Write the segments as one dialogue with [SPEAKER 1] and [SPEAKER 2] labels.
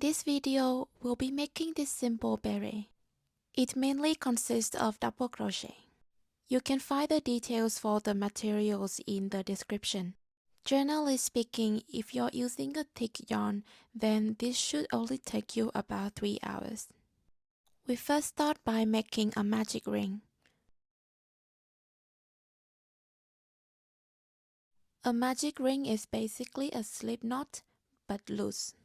[SPEAKER 1] In this video, we'll be making this simple beret. It mainly consists of double crochet. You can find the details for the materials in the description. Generally speaking, if you're using a thick yarn, then this should only take you about 3 hours. We first start by making a magic ring. A magic ring is basically a slip knot, but loose.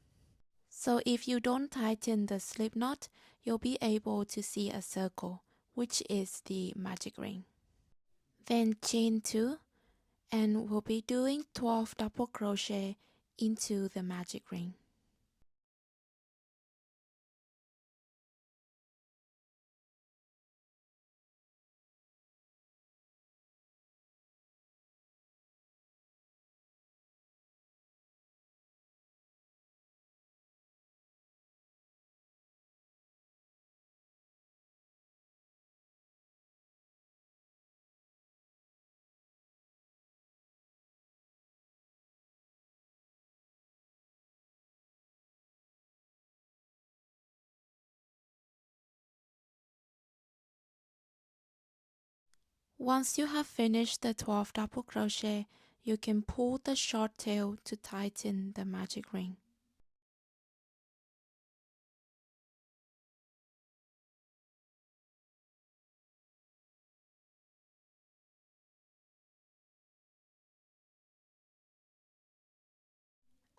[SPEAKER 1] So if you don't tighten the slip knot, you'll be able to see a circle, which is the magic ring. Then chain 2, and we'll be doing 12 double crochet into the magic ring. Once you have finished the 12 double crochet, you can pull the short tail to tighten the magic ring.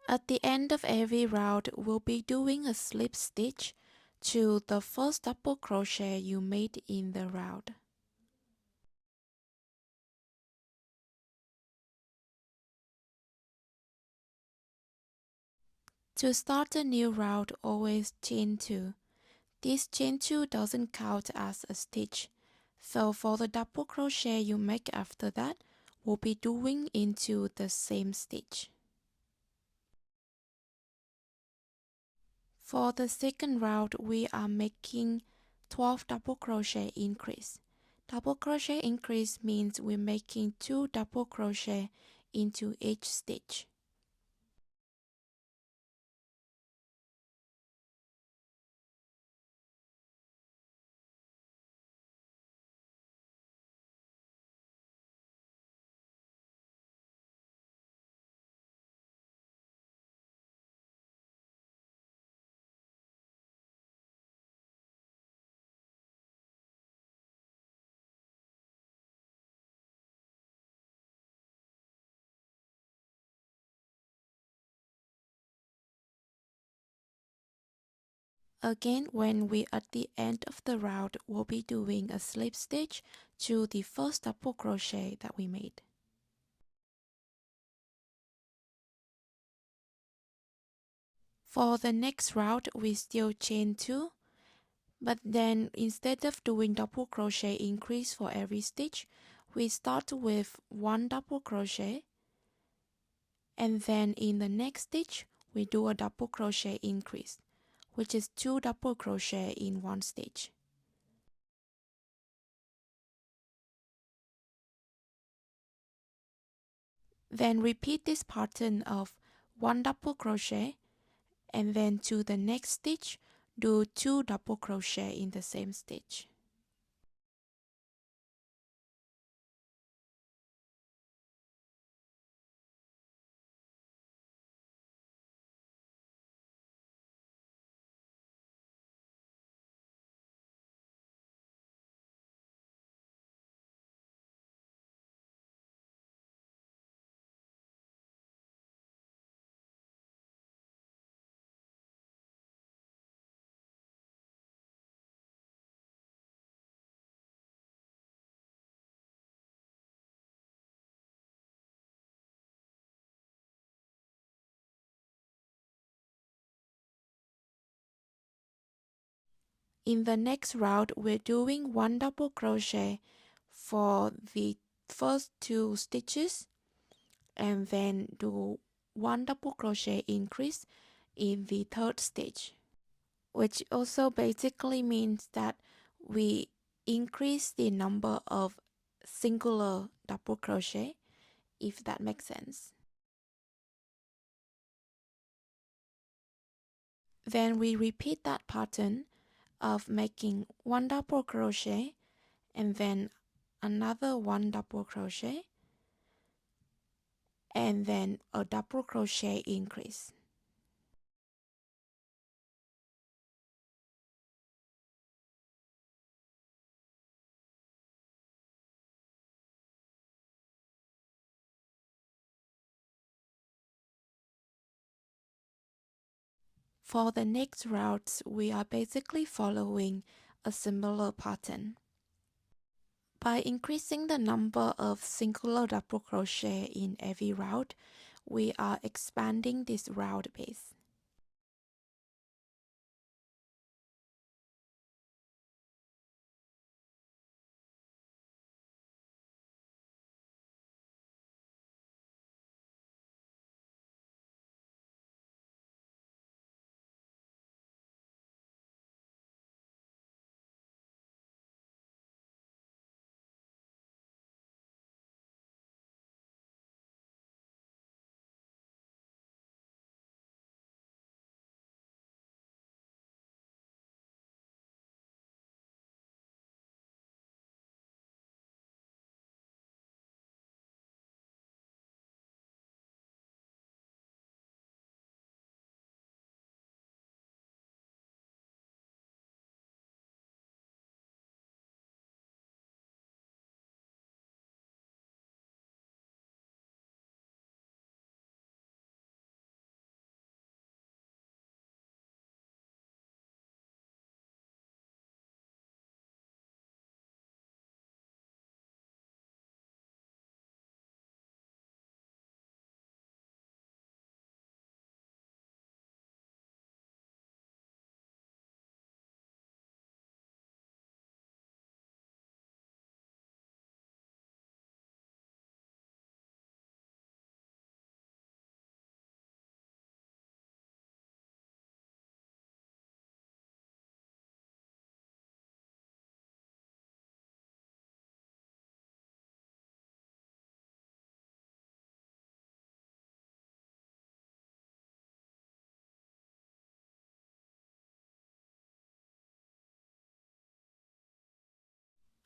[SPEAKER 1] At the end of every round, we'll be doing a slip stitch to the first double crochet you made in the round. To start a new round, always chain 2. This chain 2 doesn't count as a stitch, so for the double crochet you make after that, we'll be doing into the same stitch. For the second round, we are making 12 double crochet increase. Double crochet increase means we're making 2 double crochet into each stitch. Again, when we're at the end of the round, we'll be doing a slip stitch to the first double crochet that we made. For the next round, we still chain 2, but then instead of doing double crochet increase for every stitch, we start with 1 double crochet, and then in the next stitch, we do a double crochet increase, which is 2 double crochet in 1 stitch. Then repeat this pattern of 1 double crochet, and then to the next stitch, do 2 double crochet in the same stitch. In the next round, we're doing 1 double crochet for the first 2 stitches, and then do 1 double crochet increase in the third stitch, which also basically means that we increase the number of singular double crochet, if that makes sense. Then we repeat that pattern of making one double crochet and then another one double crochet and then a double crochet increase. For the next routes, we are basically following a similar pattern. By increasing the number of singular double crochet in every route, we are expanding this route base.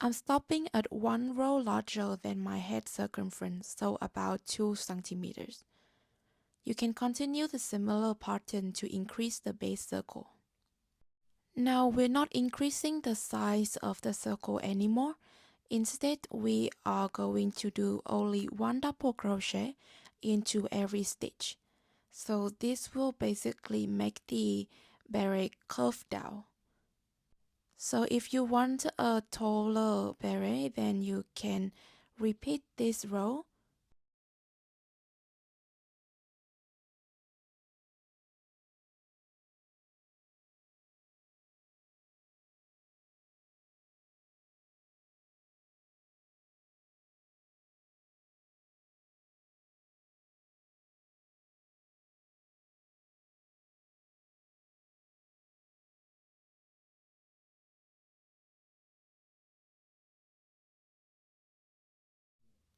[SPEAKER 1] I'm stopping at one row larger than my head circumference, so about 2 centimeters. You can continue the similar pattern to increase the base circle. Now we're not increasing the size of the circle anymore. Instead, we are going to do only one double crochet into every stitch. So this will basically make the beret curve down. So if you want a taller beret, then you can repeat this row.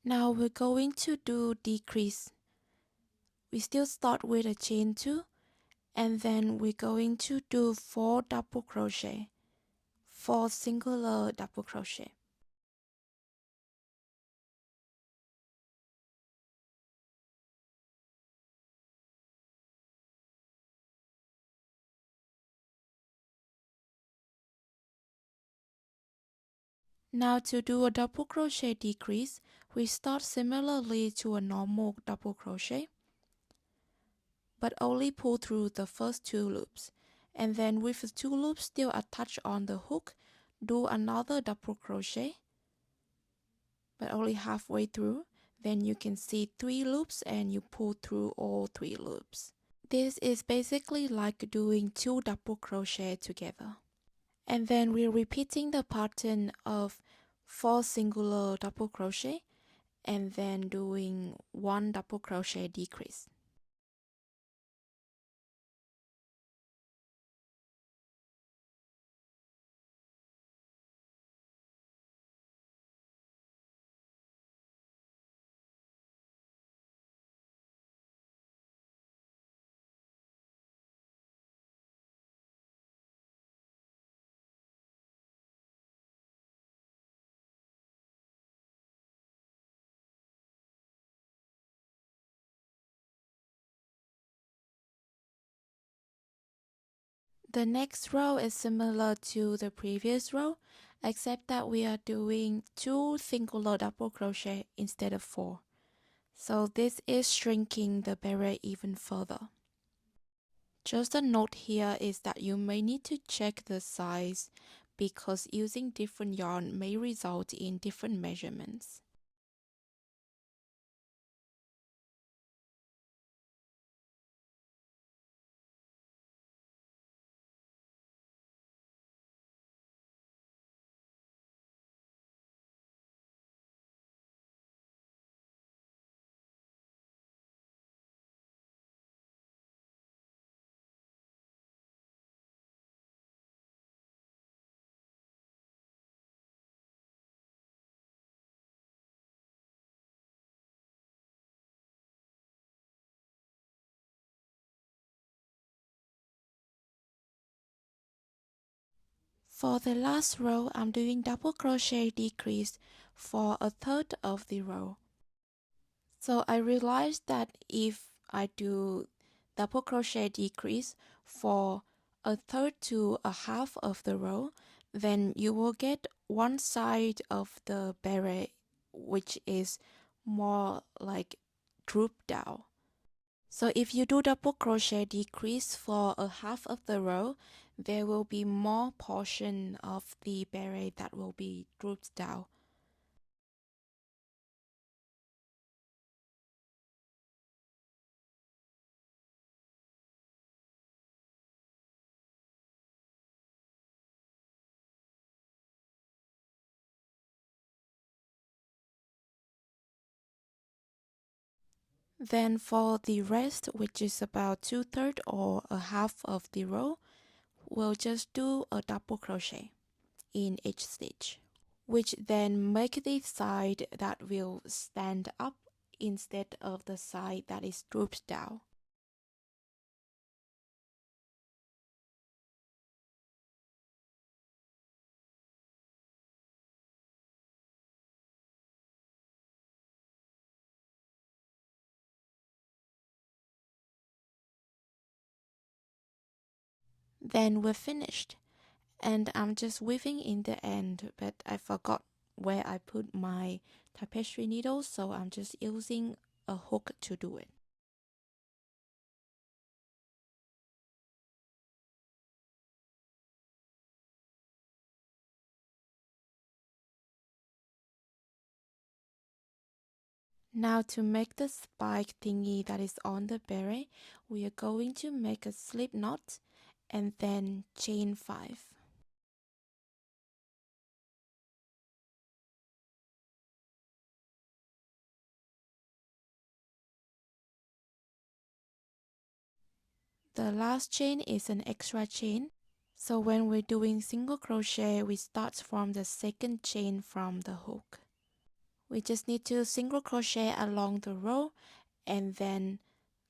[SPEAKER 1] Now we're going to do decrease. We still start with a chain 2 and then we're going to do 4 double crochet, 4 singular double crochet. Now to do a double crochet decrease, we start similarly to a normal double crochet, but only pull through the first 2 loops, and then with the 2 loops still attached on the hook, do another double crochet, but only halfway through. Then you can see 3 loops and you pull through all 3 loops. This is basically like doing 2 double crochet together. And then we're repeating the pattern of 4 singular double crochet and then doing 1 double crochet decrease. The next row is similar to the previous row, except that we are doing 2 single row double crochet instead of 4. So this is shrinking the beret even further. Just a note here is that you may need to check the size because using different yarn may result in different measurements. For the last row, I'm doing double crochet decrease for a third of the row. So I realized that if I do double crochet decrease for a third to a half of the row, then you will get one side of the beret which is more like drooped down. So if you do double crochet decrease for a half of the row, there will be more portion of the beret that will be drooped down. Then for the rest, which is about 2/3 or a half of the row, we'll just do a double crochet in each stitch, which then make the side that will stand up instead of the side that is drooped down. Then we're finished. And I'm just weaving in the end, but I forgot where I put my tapestry needle, so I'm just using a hook to do it. Now to make the spike thingy that is on the beret, we are going to make a slip knot and then chain 5. The last chain is an extra chain, so when we're doing single crochet, we start from the second chain from the hook. We just need to single crochet along the row and then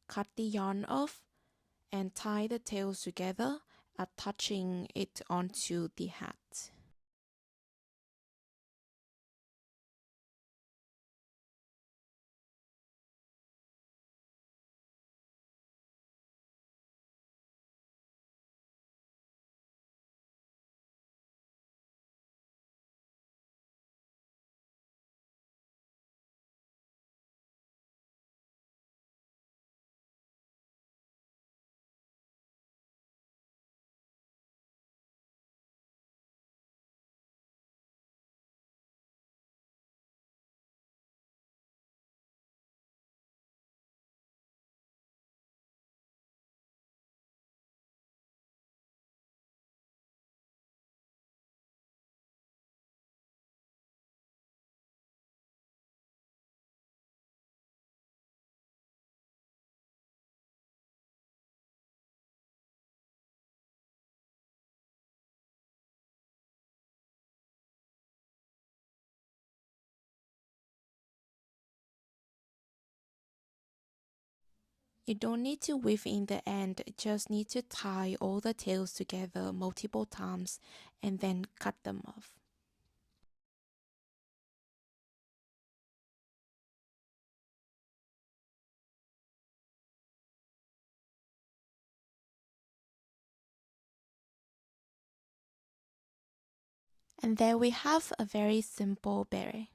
[SPEAKER 1] cut the yarn off and tie the tails together, attaching it onto the hat. You don't need to weave in the end, just need to tie all the tails together multiple times and then cut them off. And there we have a very simple beret.